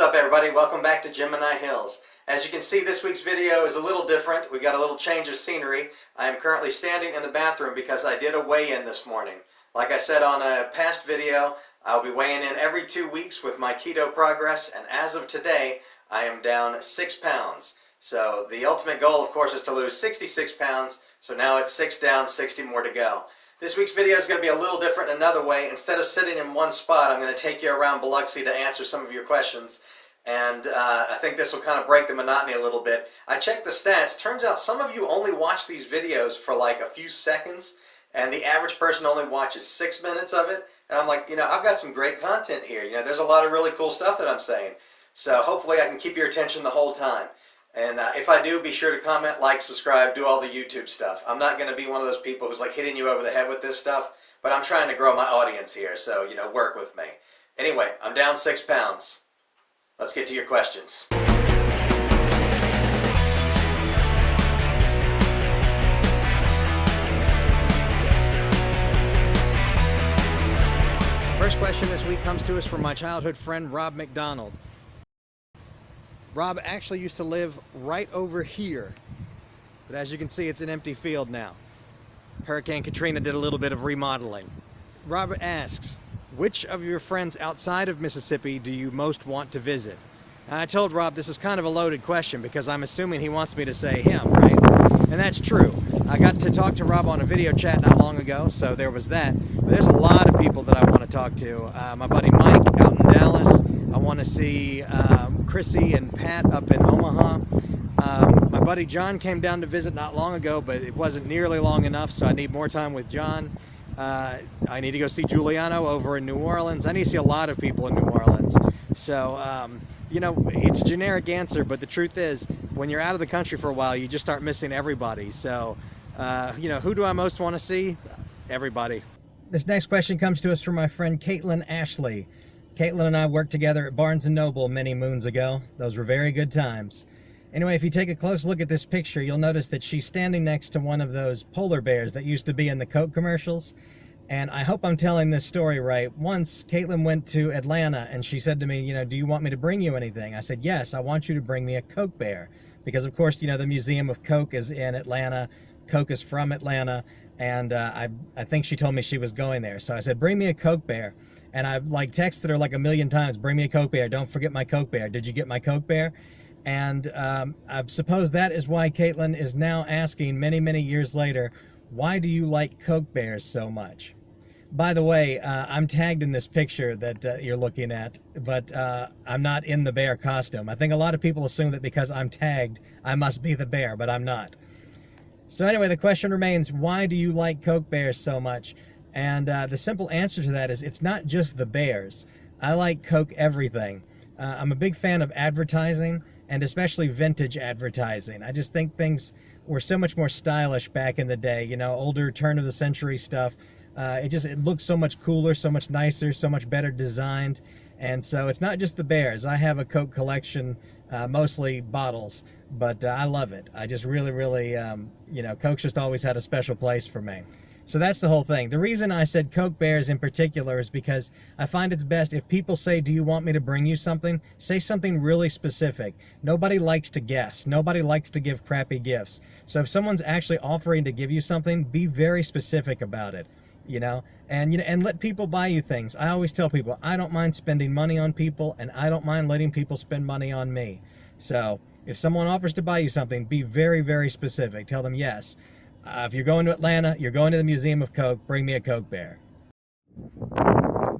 up, everybody? Welcome back to Gemini Hills. As you can see, this week's video is a little different. We got a little change of scenery. I am currently standing in the bathroom because I did a weigh-in this morning. Like I said on a past video, I'll be weighing in every 2 weeks with my keto progress, and as of today, I am down 6 pounds. So the ultimate goal, of course, is to lose 66 pounds. So now it's 6 down, 60 more to go. This week's video is going to be a little different in another way. Instead of sitting in one spot, I'm going to take you around Biloxi to answer some of your questions. And I think this will kind of break the monotony a little bit. I checked the stats. Turns out some of you only watch these videos for like a few seconds, and the average person only watches 6 minutes of it. And I'm like, I've got some great content here. There's a lot of really cool stuff that I'm saying. So hopefully I can keep your attention the whole time. And if I do, be sure to comment, like, subscribe, do all the YouTube stuff. I'm not going to be one of those people who's like hitting you over the head with this stuff, but I'm trying to grow my audience here, so, work with me. Anyway, I'm down 6 pounds. Let's get to your questions. First question this week comes to us from my childhood friend, Rob McDonald. Rob actually used to live right over here, but as you can see, it's an empty field now. Hurricane Katrina did a little bit of remodeling. Rob asks, which of your friends outside of Mississippi do you most want to visit? And I told Rob this is kind of a loaded question because I'm assuming he wants me to say him, right? And that's true. I got to talk to Rob on a video chat not long ago, so there was that. But there's a lot of people that I want to talk to. My buddy Mike out in Dallas. I want to see Chrissy and Pat up in Omaha. My buddy John came down to visit not long ago, but it wasn't nearly long enough, so I need more time with John. I need to go see Giuliano over in New Orleans. I need to see a lot of people in New Orleans. So, it's a generic answer, but the truth is, when you're out of the country for a while, you just start missing everybody. So, who do I most want to see? Everybody. This next question comes to us from my friend Caitlin Ashley. Caitlin and I worked together at Barnes & Noble many moons ago. Those were very good times. Anyway, if you take a close look at this picture, you'll notice that she's standing next to one of those polar bears that used to be in the Coke commercials. And I hope I'm telling this story right. Once, Caitlin went to Atlanta and she said to me, do you want me to bring you anything? I said, yes, I want you to bring me a Coke bear. Because, of course, the Museum of Coke is in Atlanta. Coke is from Atlanta. And I think she told me she was going there. So I said, bring me a Coke bear. And I've texted her like a million times, bring me a Coke bear, don't forget my Coke bear. Did you get my Coke bear? And I suppose that is why Caitlin is now asking many, many years later, why do you like Coke bears so much? By the way, I'm tagged in this picture that you're looking at, but I'm not in the bear costume. I think a lot of people assume that because I'm tagged, I must be the bear, but I'm not. So anyway, the question remains, why do you like Coke bears so much? And the simple answer to that is it's not just the bears. I like Coke everything. I'm a big fan of advertising, and especially vintage advertising. I just think things were so much more stylish back in the day, older turn-of-the-century stuff. It looks so much cooler, so much nicer, so much better designed. And so it's not just the bears. I have a Coke collection, mostly bottles, but I love it. I just really, really, Coke's just always had a special place for me. So that's the whole thing. The reason I said Coke bears in particular is because I find it's best if people say, do you want me to bring you something? Say something really specific. Nobody likes to guess. Nobody likes to give crappy gifts. So if someone's actually offering to give you something, be very specific about it. And let people buy you things. I always tell people, I don't mind spending money on people, and I don't mind letting people spend money on me. So if someone offers to buy you something, be very, very specific. Tell them yes. If you're going to Atlanta, you're going to the Museum of Coke, bring me a Coke bear. The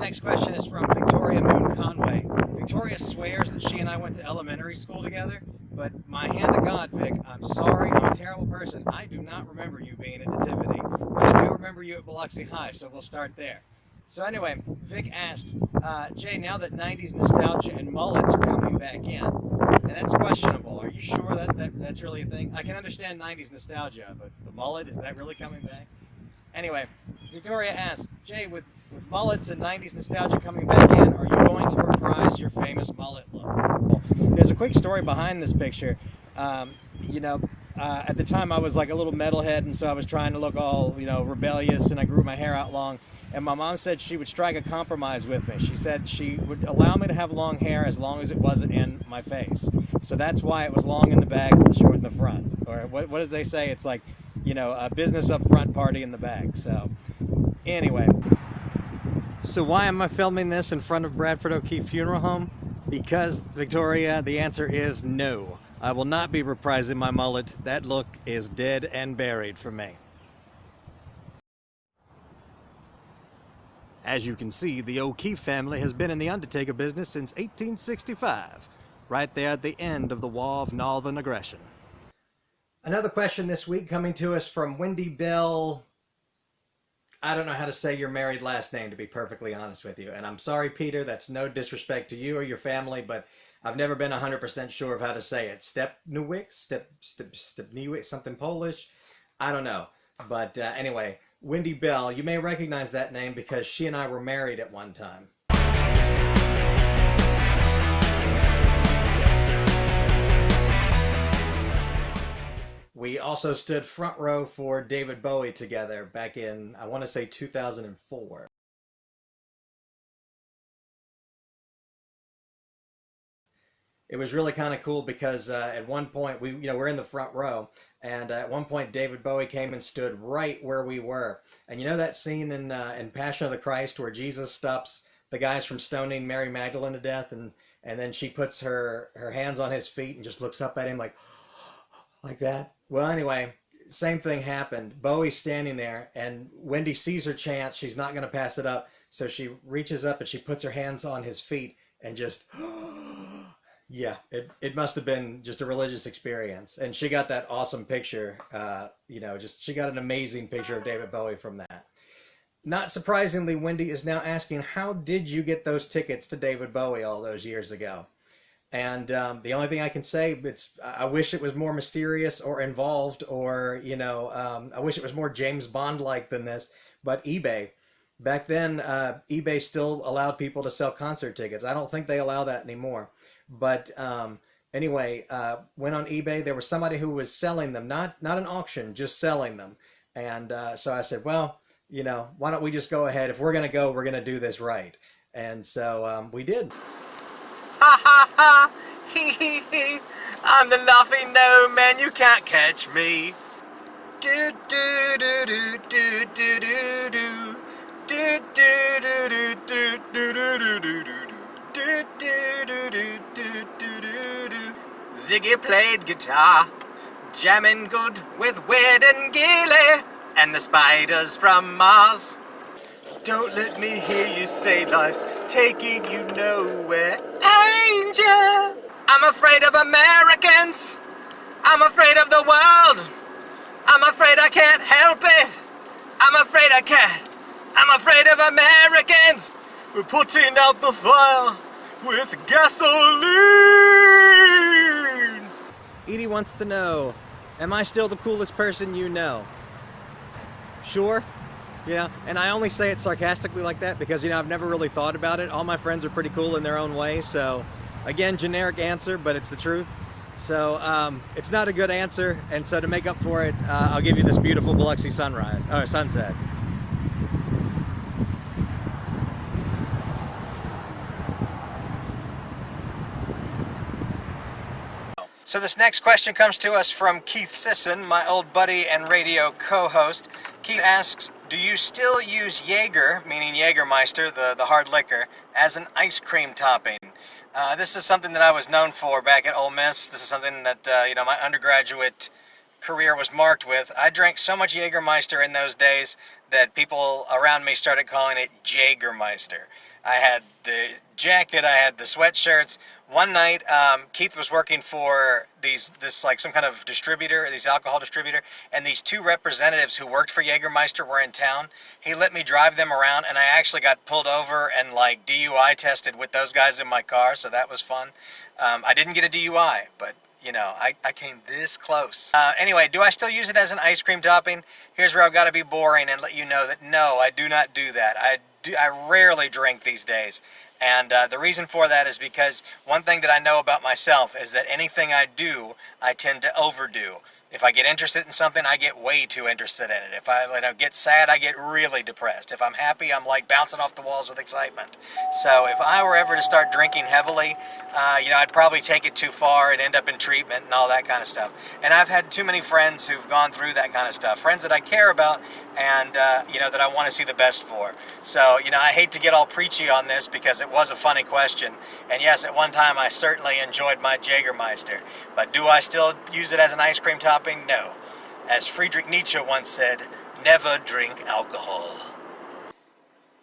next question is from Victoria Moon Conway. Victoria swears that she and I went to elementary school together, but my hand to God, Vic, I'm sorry, I'm a terrible person. I do not remember you being at Nativity, but I do remember you at Biloxi High, so we'll start there. So anyway, Vic asks, Jay, now that 90s nostalgia and mullets are coming back in, and that's questionable. Are you sure that's really a thing? I can understand 90s nostalgia, but the mullet, is that really coming back? Anyway, Victoria asks, Jay, with mullets and 90s nostalgia coming back in, are you going to reprise your famous mullet look? There's a quick story behind this picture. at the time I was like a little metalhead, and so I was trying to look all, you know, rebellious, and I grew my hair out long. And my mom said she would strike a compromise with me. She said she would allow me to have long hair as long as it wasn't in my face. So that's why it was long in the back, short in the front. Or what did they say? It's like, you know, a business up front, party in the back. So anyway, so why am I filming this in front of Bradford O'Keefe Funeral Home? Because, Victoria, the answer is no. I will not be reprising my mullet. That look is dead and buried for me. As you can see, the O'Keefe family has been in the undertaker business since 1865, right there at the end of the War of Northern Aggression. Another question this week coming to us from Wendy Bell. I don't know how to say your married last name, to be perfectly honest with you. And I'm sorry, Peter, that's no disrespect to you or your family, but I've never been 100% sure of how to say it. Stepniewicz, something Polish. I don't know. But anyway, Wendy Bell, you may recognize that name because she and I were married at one time. We also stood front row for David Bowie together back in, I want to say 2004. It was really kind of cool because at one point we're in the front row, and at one point David Bowie came and stood right where we were. And you know that scene in Passion of the Christ where Jesus stops the guys from stoning Mary Magdalene to death, and then she puts her hands on his feet and just looks up at him like that. Well, anyway, same thing happened. Bowie's standing there, and Wendy sees her chance. She's not going to pass it up, so she reaches up and she puts her hands on his feet and just yeah, it must have been just a religious experience. And she got that awesome picture, she got an amazing picture of David Bowie from that. Not surprisingly, Wendy is now asking, how did you get those tickets to David Bowie all those years ago? And the only thing I can say, I wish it was more mysterious or involved, or, I wish it was more James Bond-like than this, but eBay. Back then, eBay still allowed people to sell concert tickets. I don't think they allow that anymore. But anyway, went on eBay. There was somebody who was selling them, not an auction, just selling them. And so I said, well, why don't we just go ahead? If we're going to go, we're going to do this right. And so we did. Ha ha ha! Hee hee hee! I'm the laughing no man, you can't catch me. Do do do do do do do do. Do do do do do do do do do do. Do do do do do do do do. Ziggy played guitar, jamming good with Weird and Gilly and the spiders from Mars. Don't let me hear you say life's taking you nowhere, Angel. I'm afraid of Americans. I'm afraid of the world. I'm afraid I can't help it. I'm afraid I can't. I'm afraid of Americans. We're putting out the fire with gasoline. Edie wants to know, am I still the coolest person you know? Sure. And I only say it sarcastically like that because, I've never really thought about it. All my friends are pretty cool in their own way. So, again, generic answer, but it's the truth. So, it's not a good answer. And so to make up for it, I'll give you this beautiful Biloxi sunset. So this next question comes to us from Keith Sisson, my old buddy and radio co-host. Keith asks, do you still use Jaeger, meaning Jägermeister, the hard liquor, as an ice cream topping? This is something that I was known for back at Ole Miss. This is something that, my undergraduate career was marked with. I drank so much Jägermeister in those days that people around me started calling it Jagermeister. I had the jacket, I had the sweatshirts. One night, Keith was working for some kind of distributor, these alcohol distributor, and these two representatives who worked for Jägermeister were in town. He let me drive them around, and I actually got pulled over and DUI tested with those guys in my car, so that was fun. I didn't get a DUI, but I came this close. Anyway, do I still use it as an ice cream topping? Here's where I've got to be boring and let you know that no, I do not do that. I rarely drink these days. And the reason for that is because one thing that I know about myself is that anything I do, I tend to overdo. If I get interested in something, I get way too interested in it. If I get sad, I get really depressed. If I'm happy, I'm like bouncing off the walls with excitement. So if I were ever to start drinking heavily, I'd probably take it too far and end up in treatment and all that kind of stuff. And I've had too many friends who've gone through that kind of stuff. Friends that I care about and, that I want to see the best for. So, I hate to get all preachy on this because it was a funny question. And yes, at one time I certainly enjoyed my Jägermeister. But do I still use it as an ice cream topping? No. As Friedrich Nietzsche once said, never drink alcohol.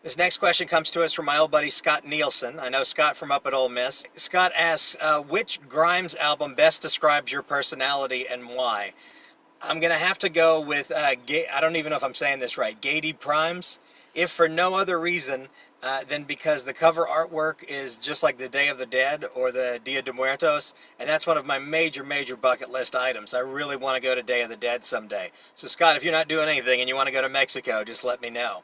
This next question comes to us from my old buddy Scott Nielsen. I know Scott from up at Ole Miss. Scott asks, which Grimes album best describes your personality and why? I'm going to have to go with, I don't even know if I'm saying this right, Gady Primes, if for no other reason than because the cover artwork is just like the Day of the Dead or the Dia de Muertos, and that's one of my major bucket list items. I really want to go to Day of the Dead someday. So Scott, if you're not doing anything and you want to go to Mexico, just let me know.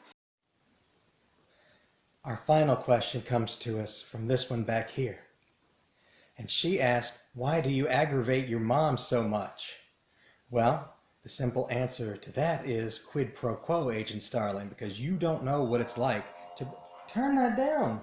Our final question comes to us from this one back here. And she asked, why do you aggravate your mom so much? Well, the simple answer to that is quid pro quo, Agent Starling, because you don't know what it's like to turn that down.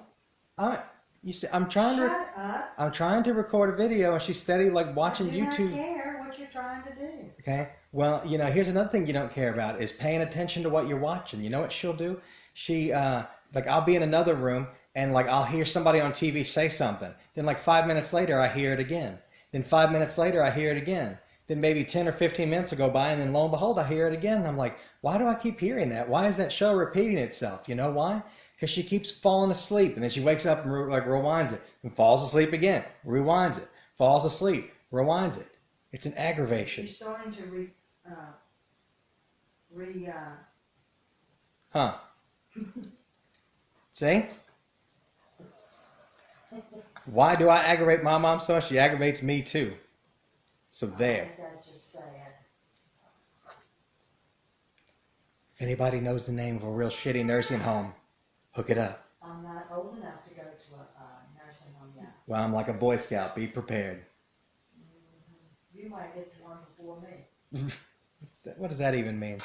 I'm trying to record a video, and she's steady like watching YouTube. I do not care what you're trying to do. Okay. Well, here's another thing you don't care about is paying attention to what you're watching. You know what she'll do? She I'll be in another room and I'll hear somebody on TV say something. Then 5 minutes later I hear it again. Then 5 minutes later I hear it again. Then maybe 10 or 15 minutes will go by, and then lo and behold, I hear it again. And I'm like, why do I keep hearing that? Why is that show repeating itself? You know why? Because she keeps falling asleep, and then she wakes up and rewinds it, and falls asleep again, rewinds it, falls asleep, rewinds it. It's an aggravation. You're starting to Huh. See? Why do I aggravate my mom so much? She aggravates me too. So there. That's just sad. If anybody knows the name of a real shitty nursing home, hook it up. I'm not old enough to go to a nursing home yet. Well, I'm like a Boy Scout. Be prepared. You might get to one before me. What does that even mean?